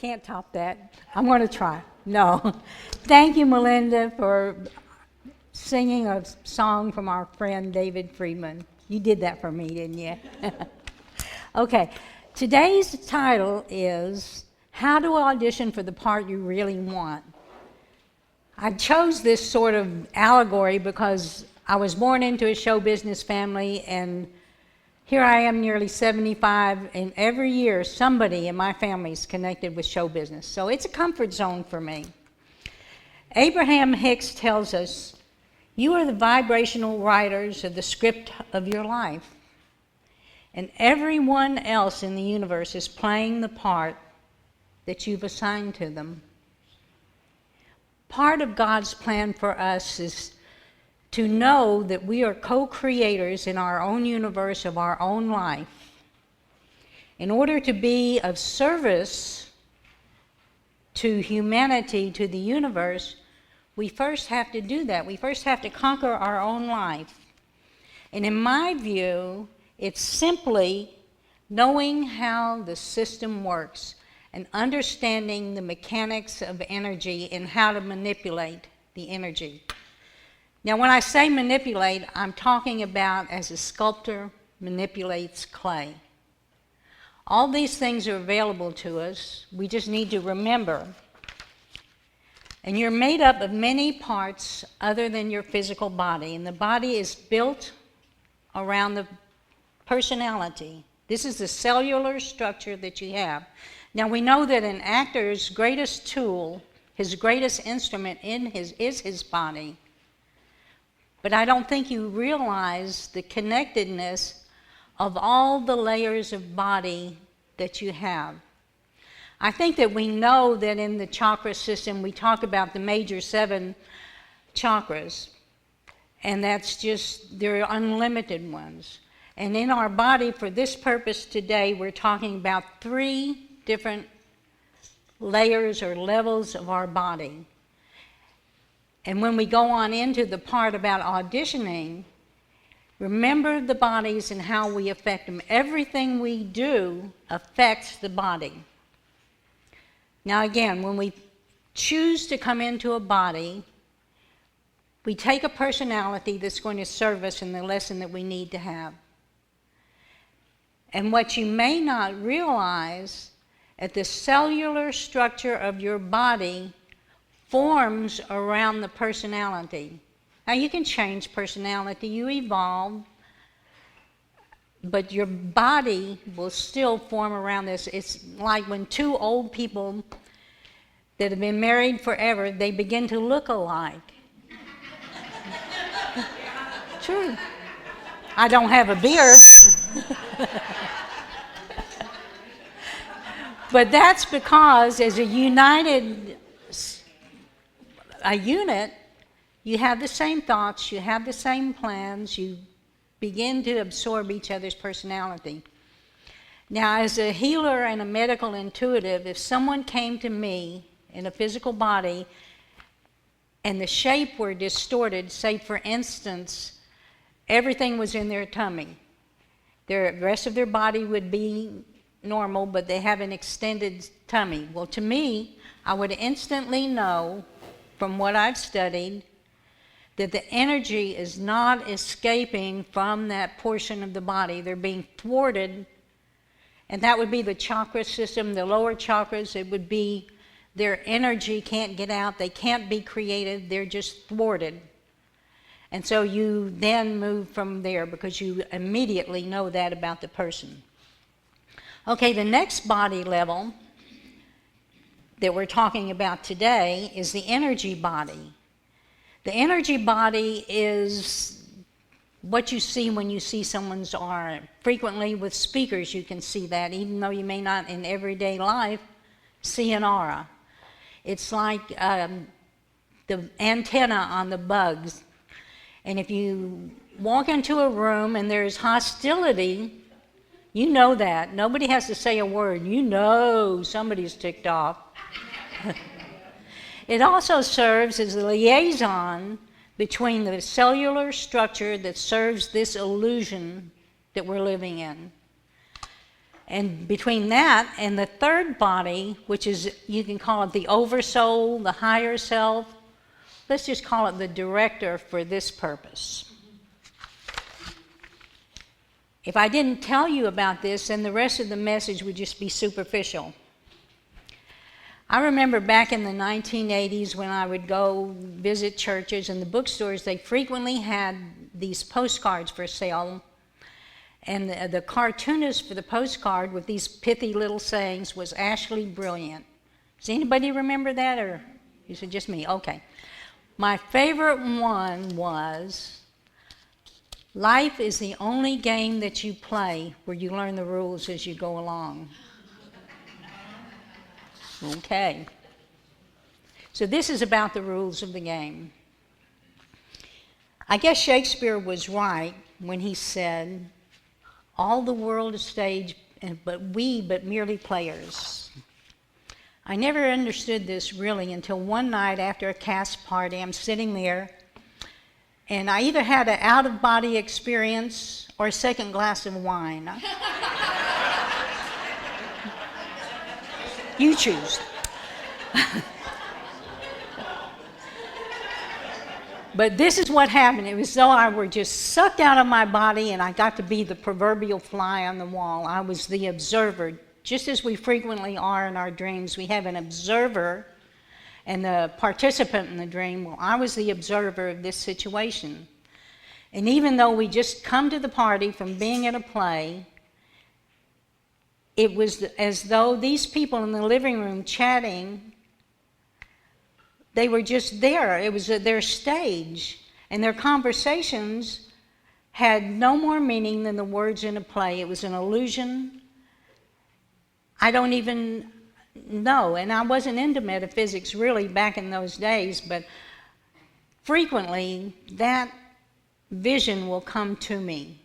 Can't top that. I'm going to try. No. Thank you, Melinda, for singing a song from our friend David Friedman. You did that for me, didn't you? Okay. Today's title is How to Audition for the Part You Really Want. I chose this sort of allegory because I was born into a show business family, and here I am nearly 75, and every year somebody in my family is connected with show business. So it's a comfort zone for me. Abraham Hicks tells us, you are the vibrational writers of the script of your life, and everyone else in the universe is playing the part that you've assigned to them. Part of God's plan for us is to know that we are co-creators in our own universe of our own life. In order to be of service to humanity, to the universe, we first have to do that. We first have to conquer our own life. And in my view, it's simply knowing how the system works and understanding the mechanics of energy and how to manipulate the energy. Now, when I say manipulate, I'm talking about as a sculptor manipulates clay. All these things are available to us. We just need to remember. And you're made up of many parts other than your physical body. And the body is built around the personality. This is the cellular structure that you have. Now, we know that an actor's greatest tool, his greatest instrument is his body. But I don't think you realize the connectedness of all the layers of body that you have. I think that we know that in the chakra system, we talk about the major 7 chakras, and that's just, they're unlimited ones. And in our body, for this purpose today, we're talking about 3 different layers or levels of our body. And when we go on into the part about auditioning, remember the bodies and how we affect them. Everything we do affects the body. Now again, when we choose to come into a body, we take a personality that's going to serve us in the lesson that we need to have. And what you may not realize, at the cellular structure of your body forms around the personality. Now you can change personality, you evolve, but your body will still form around this. It's like when 2 old people that have been married forever, they begin to look alike. True. I don't have a beard. But that's because as a unit, you have the same thoughts, you have the same plans, you begin to absorb each other's personality. Now, as a healer and a medical intuitive, if someone came to me in a physical body and the shape were distorted, say for instance, everything was in their tummy, the rest of their body would be normal, but they have an extended tummy. Well, to me, I would instantly know from what I've studied that the energy is not escaping from that portion of the body. They're being thwarted, and that would be the chakra system, the lower chakras. It would be their energy can't get out, they can't be created, they're just thwarted. And so you then move from there because you immediately know that about the person. Okay, the next body level that we're talking about today is the energy body. The energy body is what you see when you see someone's aura. Frequently with speakers you can see that, even though you may not in everyday life see an aura. It's like the antenna on the bugs. And if you walk into a room and there's hostility, you know that. Nobody has to say a word. You know somebody's ticked off. It also serves as a liaison between the cellular structure that serves this illusion that we're living in. And between that and the third body, which is, you can call it the oversoul, the higher self, let's just call it the director for this purpose. If I didn't tell you about this, then the rest of the message would just be superficial. I remember back in the 1980s when I would go visit churches and the bookstores, they frequently had these postcards for sale. And the cartoonist for the postcard with these pithy little sayings was Ashley Brilliant. Does anybody remember that, or is it just me? Okay. My favorite one was, life is the only game that you play where you learn the rules as you go along. Okay. So this is about the rules of the game. I guess Shakespeare was right when he said, all the world is stage, but we but merely players. I never understood this really until one night after a cast party. I'm sitting there, and I either had an out-of-body experience or a second glass of wine. You choose. But this is what happened. It was as though I were just sucked out of my body and I got to be the proverbial fly on the wall. I was the observer, just as we frequently are in our dreams. We have an observer and the participant in the dream. Well, I was the observer of this situation. And even though we just come to the party from being at a play, it was as though these people in the living room chatting, they were just there. It was their stage. And their conversations had no more meaning than the words in a play. It was an illusion. I don't even know. And I wasn't into metaphysics really back in those days, but frequently that vision will come to me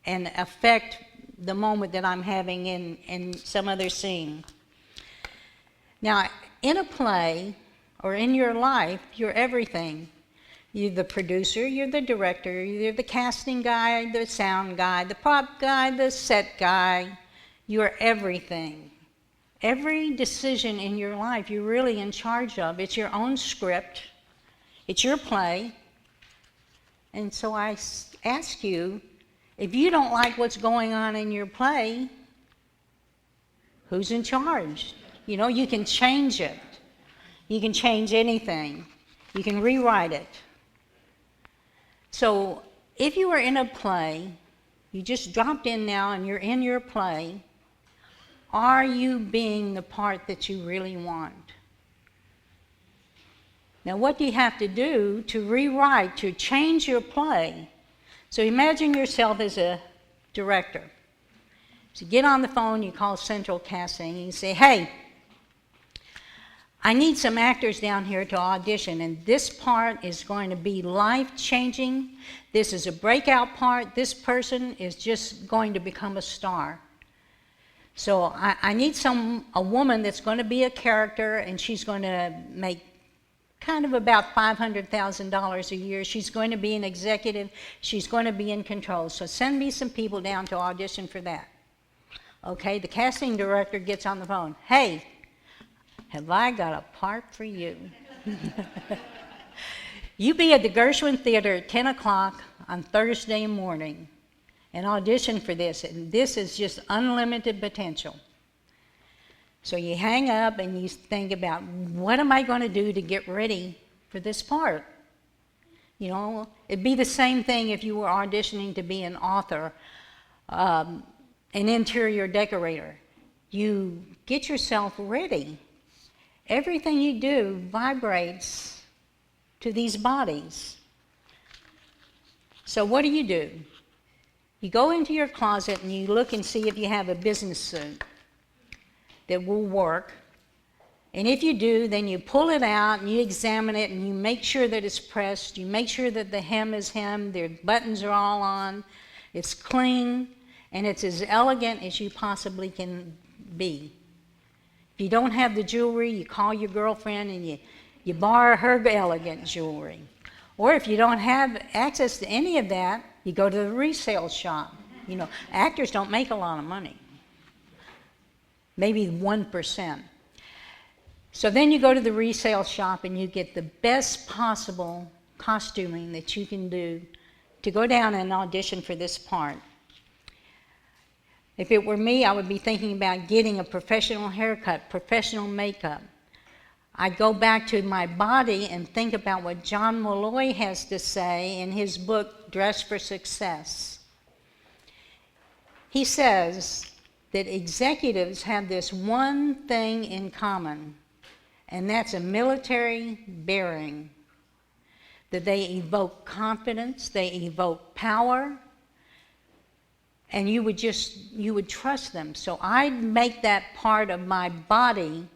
and affect the moment that I'm having in some other scene. Now, in a play, or in your life, you're everything. You're the producer, you're the director, you're the casting guy, the sound guy, the prop guy, the set guy. You're everything. Every decision in your life you're really in charge of. It's your own script. It's your play. And so I ask you, if you don't like what's going on in your play, who's in charge? You know, you can change it. You can change anything. You can rewrite it. So if you are in a play, you just dropped in now and you're in your play, are you being the part that you really want? Now what do you have to do to rewrite, to change your play? So imagine yourself as a director. So you get on the phone, you call Central Casting, and you say, hey, I need some actors down here to audition, and this part is going to be life-changing. This is a breakout part. This person is just going to become a star. So I need a woman that's going to be a character, and she's going to make kind of about $500,000 a year. She's going to be an executive. She's going to be in control. So send me some people down to audition for that. Okay, the casting director gets on the phone. Hey, have I got a part for you? You be at the Gershwin Theater at 10 o'clock on Thursday morning and audition for this. And this is just unlimited potential. So you hang up and you think about, what am I going to do to get ready for this part? You know, it'd be the same thing if you were auditioning to be an author, an interior decorator. You get yourself ready. Everything you do vibrates to these bodies. So what do? You go into your closet and you look and see if you have a business suit that will work. And if you do, then you pull it out and you examine it and you make sure that it's pressed. You make sure that the hem is hemmed, the buttons are all on, it's clean, and it's as elegant as you possibly can be. If you don't have the jewelry, you call your girlfriend and you borrow her elegant jewelry. Or if you don't have access to any of that, you go to the resale shop. You know, actors don't make a lot of money. maybe 1%. So then you go to the resale shop and you get the best possible costuming that you can do to go down and audition for this part. If it were me, I would be thinking about getting a professional haircut, professional makeup. I'd go back to my body and think about what John Malloy has to say in his book, Dress for Success. He says that executives have this one thing in common, and that's a military bearing. That they evoke confidence, they evoke power, and you would trust them. So I'd make that part of my body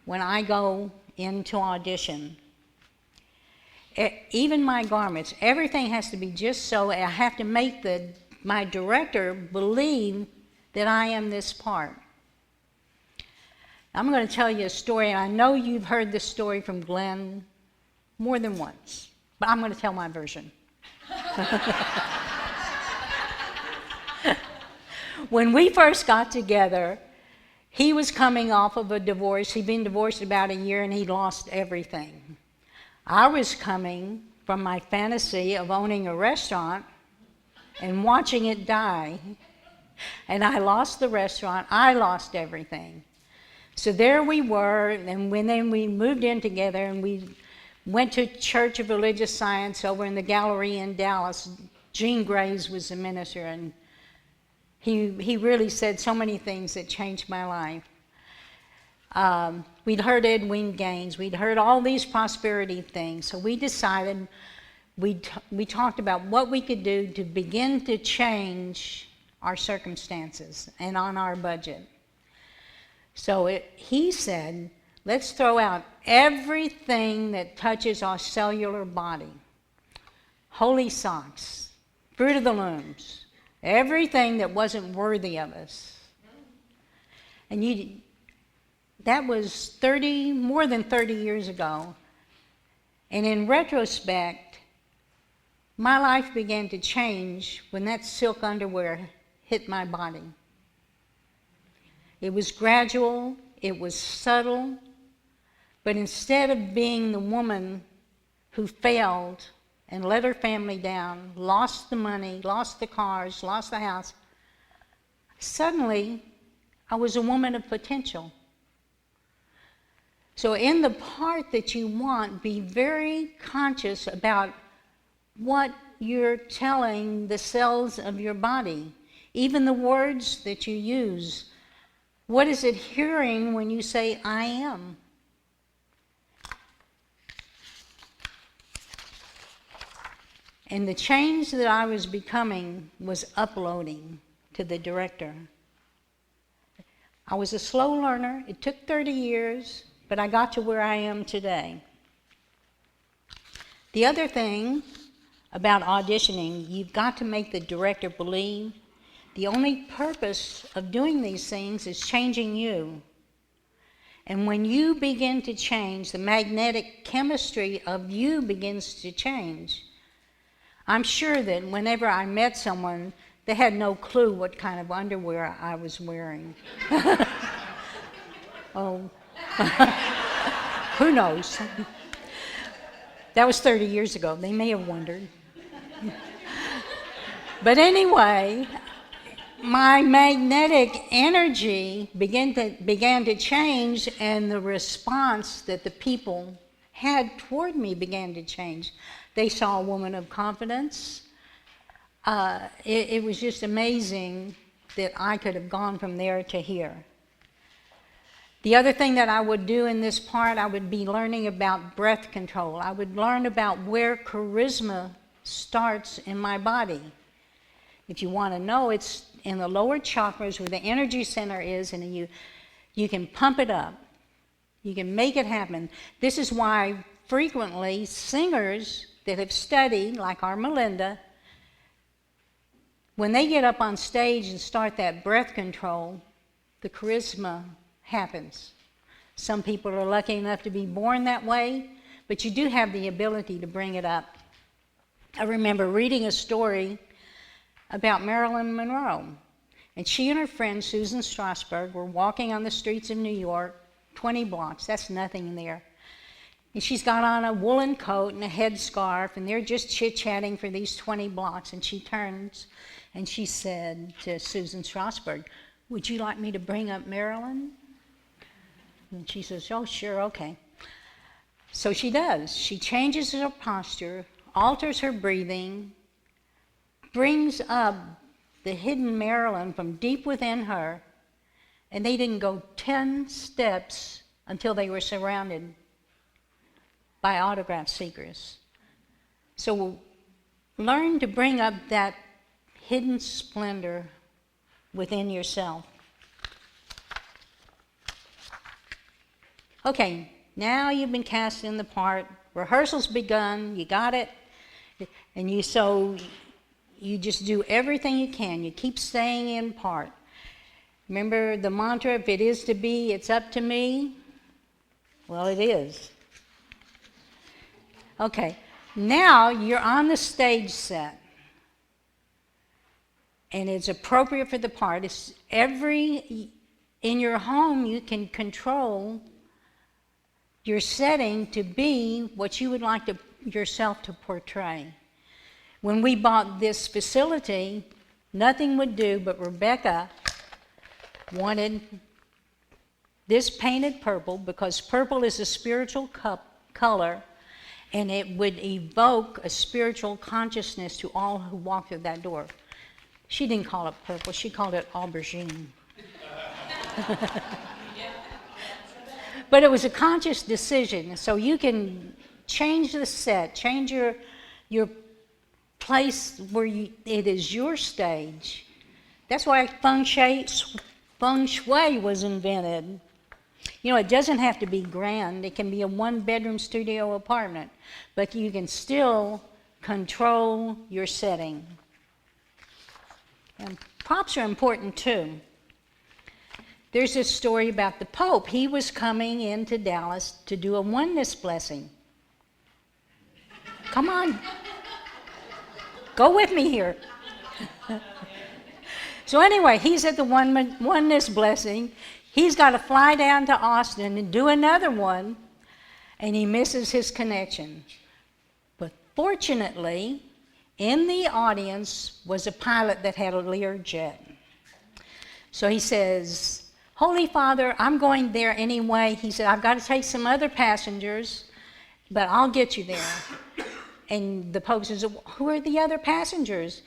when I go into audition. Even my garments, everything has to be just so. I have to make my director believe that I am this part. I'm going to tell you a story, and I know you've heard this story from Glenn more than once, but I'm going to tell my version. When we first got together, he was coming off of a divorce. He'd been divorced about a year, and he'd lost everything. I was coming from my fantasy of owning a restaurant and watching it die. And I lost the restaurant. I lost everything. So there we were, and then we moved in together, and we went to Church of Religious Science over in the gallery in Dallas. Gene Graves was the minister, and he really said so many things that changed my life. We'd heard Edwin Gaines. We'd heard all these prosperity things. So we decided, we talked about what we could do to begin to change our circumstances and on our budget. So he said, let's throw out everything that touches our cellular body. Holy socks, fruit of the looms, everything that wasn't worthy of us. And that was more than 30 years ago. And in retrospect, my life began to change when that silk underwear hit my body. It was gradual, it was subtle, but instead of being the woman who failed and let her family down, lost the money, lost the cars, lost the house, suddenly I was a woman of potential. So in the part that you want, be very conscious about what you're telling the cells of your body, even the words that you use. What is it hearing when you say, I am? And the change that I was becoming was uploading to the director. I was a slow learner. It took 30 years, but I got to where I am today. The other thing about auditioning, you've got to make the director believe. The only purpose of doing these things is changing you. And when you begin to change, the magnetic chemistry of you begins to change. I'm sure that whenever I met someone, they had no clue what kind of underwear I was wearing. Oh, who knows? That was 30 years ago. They may have wondered. But anyway, my magnetic energy began to change, and the response that the people had toward me began to change. They saw a woman of confidence. It was just amazing that I could have gone from there to here. The other thing that I would do in this part, I would be learning about breath control. I would learn about where charisma starts in my body. If you want to know, it's in the lower chakras where the energy center is, and you can pump it up. You can make it happen. This is why frequently singers that have studied, like our Melinda, when they get up on stage and start that breath control, the charisma happens. Some people are lucky enough to be born that way, but you do have the ability to bring it up. I remember reading a story about Marilyn Monroe. And she and her friend, Susan Strasberg, were walking on the streets of New York, 20 blocks. That's nothing there. And she's got on a woolen coat and a headscarf, and they're just chit-chatting for these 20 blocks. And she turns and she said to Susan Strasberg, "Would you like me to bring up Marilyn?" And she says, "Oh, sure, okay." So she does. She changes her posture, alters her breathing, brings up the hidden Marilyn from deep within her, and they didn't go 10 steps until they were surrounded by autograph seekers. So learn to bring up that hidden splendor within yourself. Okay, now you've been cast in the part. Rehearsal's begun. You got it. And you just do everything you can. You keep staying in part. Remember the mantra, if it is to be, it's up to me? Well, it is. Okay, now you're on the stage set. And it's appropriate for the part. In your home, you can control your setting to be what you would like yourself to portray. When we bought this facility, nothing would do, but Rebecca wanted this painted purple because purple is a spiritual color, and it would evoke a spiritual consciousness to all who walk through that door. She didn't call it purple, she called it aubergine. But it was a conscious decision, so you can change the set, change your place where it is your stage. That's why feng shui was invented. You know, it doesn't have to be grand. It can be a one-bedroom studio apartment, but you can still control your setting. And props are important too. There's this story about the Pope. He was coming into Dallas to do a Oneness Blessing. Come on. Go with me here. So anyway, he's at the Oneness Blessing. He's got to fly down to Austin and do another one, and he misses his connection. But fortunately, in the audience was a pilot that had a Learjet. So he says, "Holy Father, I'm going there anyway." He said, "I've got to take some other passengers, but I'll get you there." And the Pope says, "Who are the other passengers?"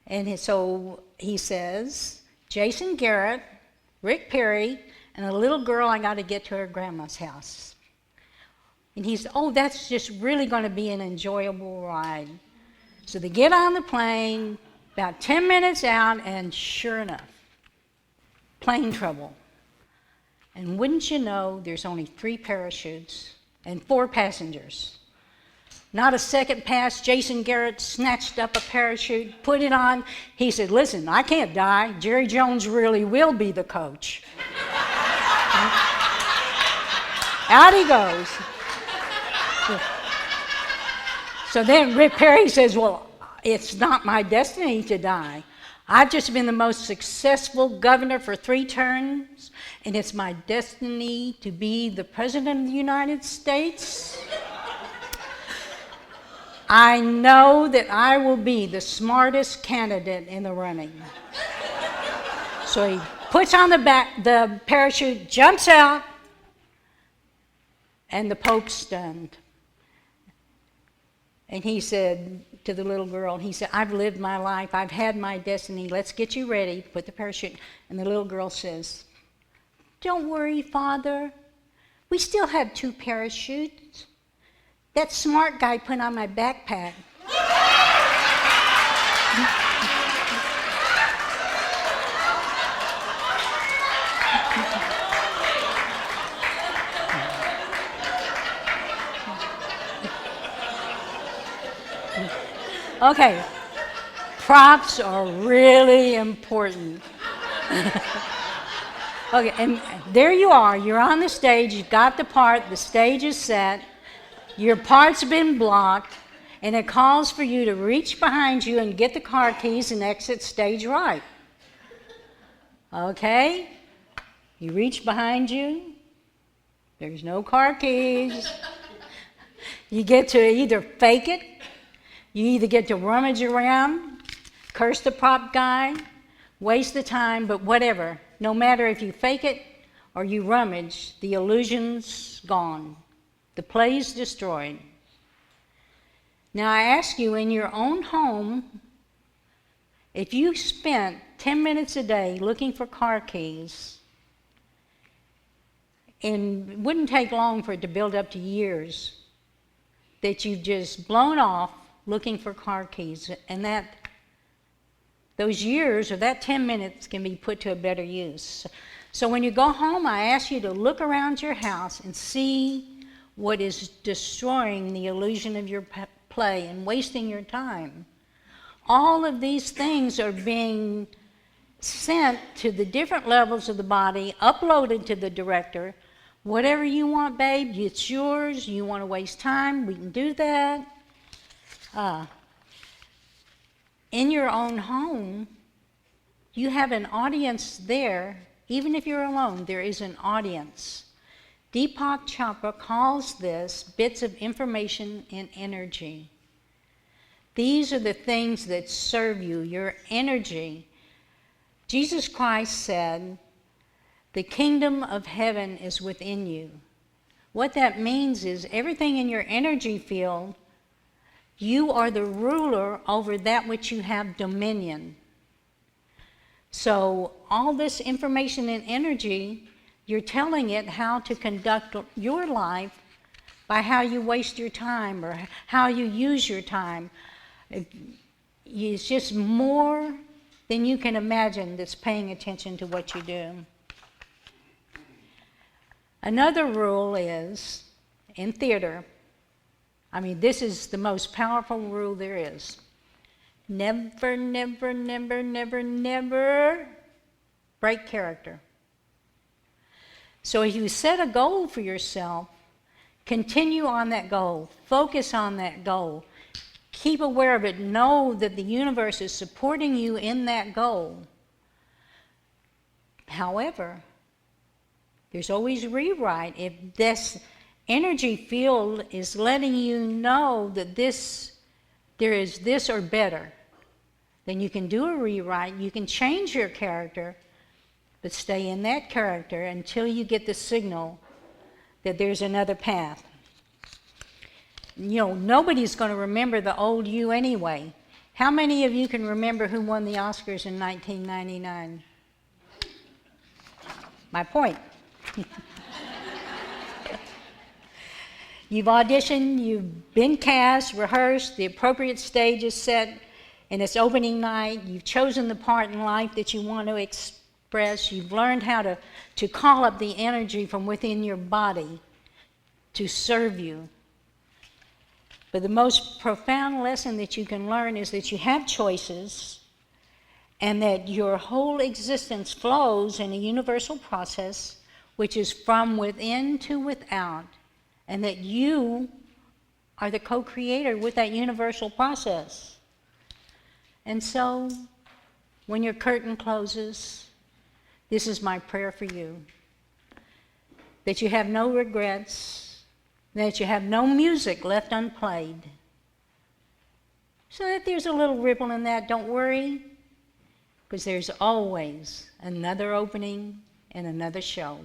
And so he says, "Jason Garrett, Rick Perry, and a little girl I got to get to her grandma's house." And he said, "Oh, that's just really going to be an enjoyable ride." So they get on the plane, about 10 minutes out, and sure enough, plane trouble. And wouldn't you know, there's only 3 parachutes and 4 passengers. Not a second passed, Jason Garrett snatched up a parachute, put it on. He said, "Listen, I can't die. Jerry Jones really will be the coach." Out he goes. So then Rick Perry says, "Well, it's not my destiny to die. I've just been the most successful governor for 3 terms, and it's my destiny to be the President of the United States. I know that I will be the smartest candidate in the running." So he puts on the parachute, jumps out, and the Pope's stunned. And he said to the little girl, he said, "I've lived my life, I've had my destiny, let's get you ready, put the parachute." And the little girl says, "Don't worry, Father, we still have 2 parachutes. That smart guy put on my backpack." Okay, props are really important. Okay, and there you are. You're on the stage. You've got the part. The stage is set. Your part's been blocked, and it calls for you to reach behind you and get the car keys and exit stage right. Okay? You reach behind you. There's no car keys. You get to either fake it, you either get to rummage around, curse the prop guy, waste the time, but whatever. No matter if you fake it or you rummage, the illusion's gone. The play's destroyed. Now I ask you, in your own home, if you spent 10 minutes a day looking for car keys, and it wouldn't take long for it to build up to years that you've just blown off looking for car keys, and that those years or that 10 minutes can be put to a better use. So when you go home, I ask you to look around your house and see what is destroying the illusion of your play and wasting your time. All of these things are being sent to the different levels of the body, uploaded to the director. Whatever you want, babe, it's yours. You want to waste time, we can do that. In your own home, you have an audience there. Even if you're alone, there is an audience. Deepak Chopra calls this bits of information and energy. These are the things that serve you, your energy. Jesus Christ said, "The kingdom of heaven is within you." What that means is everything in your energy field, you are the ruler over that which you have dominion. So all this information and energy, you're telling it how to conduct your life by how you waste your time or how you use your time. It's just more than you can imagine that's paying attention to what you do. Another rule is, in theater, this is the most powerful rule there is. Never, never, never, never, never break character. So if you set a goal for yourself, continue on that goal. Focus on that goal. Keep aware of it. Know that the universe is supporting you in that goal. However, there's always rewrite. If this energy field is letting you know that there is this or better, then you can do a rewrite. You can change your character, but stay in that character until you get the signal that there's another path. Nobody's going to remember the old you anyway. How many of you can remember who won the Oscars in 1999? My point. You've auditioned, you've been cast, rehearsed, the appropriate stage is set, and it's opening night. You've chosen the part in life that you want to express. You've learned how to call up the energy from within your body to serve you. But the most profound lesson that you can learn is that you have choices and that your whole existence flows in a universal process which is from within to without, and that you are the co-creator with that universal process. And so, when your curtain closes, this is my prayer for you, that you have no regrets, that you have no music left unplayed. So if there's a little ripple in that, don't worry, because there's always another opening and another show.